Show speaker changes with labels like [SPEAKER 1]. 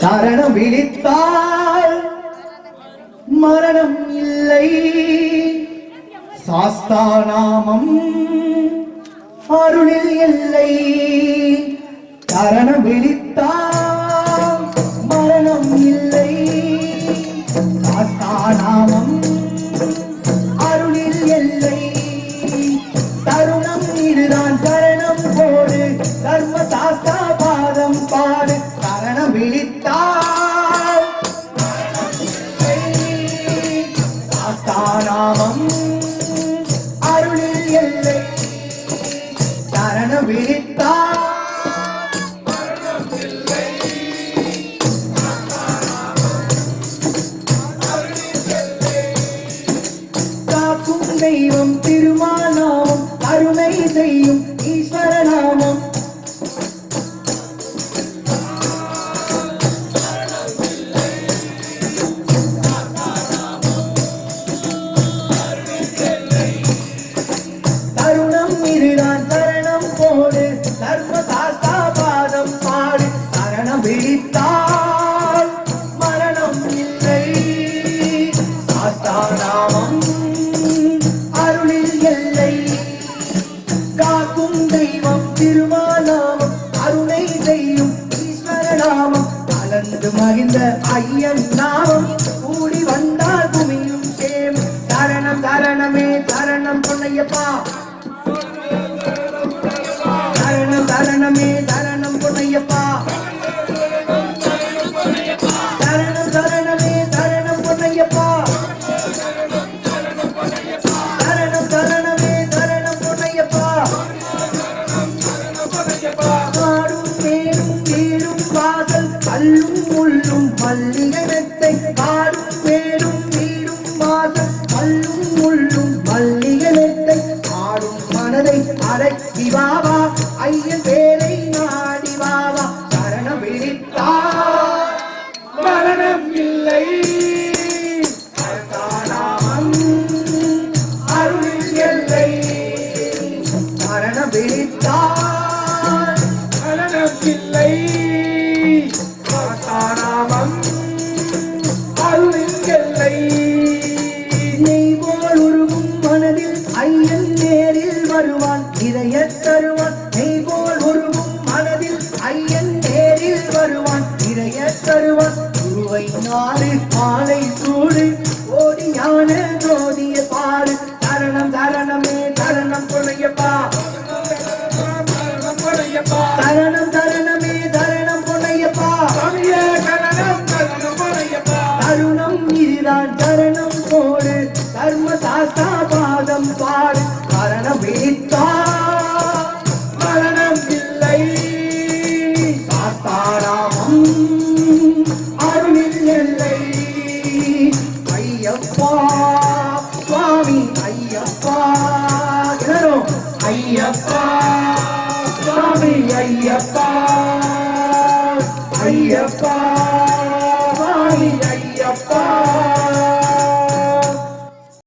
[SPEAKER 1] சரணம் விழித்தால் மரணம் இல்லை, சாஸ்தாநாமம் அருளில் இல்லை. சரணம் விழித்தால் மரணம் இல்லை, சாஸ்தாநாமம் அருளில் இல்லை. தருணம் இதுதான் சரணம் போடு, தர்ம சாஸ்தா பாதம் பாடு. சரணம் விழித்தால் சாஸ்தாநாமம் அருளில் இல்லை. சரணம் விழித்தால் காக்கும் தெய்வம் திருமாநாமம், கருணை செய்யும் ஈஸ்வரநாமம். தருணம் இதுதான் சரணம் போடு, தர்ம சாஸ்தா பாதம் பாடு. சரணம் விழித்தால் மரணம் இல்லை, சாஸ்தாநாமம் அருளில் இல்லை. காக்கும் தெய்வம் திருமாநாமம், கருணை செய்யும் ஈஸ்வரநாமம். கலந்து மகிழ்ந்த ஐயன் நாமம், கூடி வந்தால் பூமியும் சேம். சரணம் சரணமே சரணம் பொன்னையப்பா, சரணம் சரணமே சரணம் பொன்னையப்பா, சரணம் சரணமே சரணம் பொன்னையப்பா, சரணம் சரணமே சரணம் பொன்னையப்பா. காடும் மேலும் வீடும் வாசல், கல்லும் முள்ளும் மல்லிகை மெத்தை. காடும் மேலும் வீடும் வாசல், கல்லும் முள்ளும் மல்லிகை மெத்தை. ஆடும் மனதை அடக்கி வாவா, ஐயன் பேரை நாடி வாவா. சரணம் விழித்தால் மரணம் இல்லை, சாஸ்தாநாமம் அருளில் இல்லை. சரணம் விழித்தால் மரணம் இல்லை, சாஸ்தாநாமம் அருளில் இல்லை. நெய் போல் உருகும் மனதில் ஐயன் நேரில் வருவான், இதய தருவான். நெய் போல் உருகும் மனதில் ஐயன் நேரில் வருவான், இதய தருவான். குருவை நாடு மாலை சூடு, ஓடி ஞான ஜோதிய பாடு. சரணம் சரணமே சரணம் பொன்னையப்பா, சரணம் சரணமே சரணம் பொன்னையப்பா. தருணம் இதுதான் சரணம் போடு, தர்ம சாஸ்தா பாதம் பாடு. சரணம் விழித்தால் மரணம் இல்லை, சாஸ்தாநாமம் அருளில் இல்லை. ஐயப்பா சுவாமி ஐயப்பா, எல்லாரும் ஐயப்பா சுவாமி ஐயப்பா, ஐயப்பா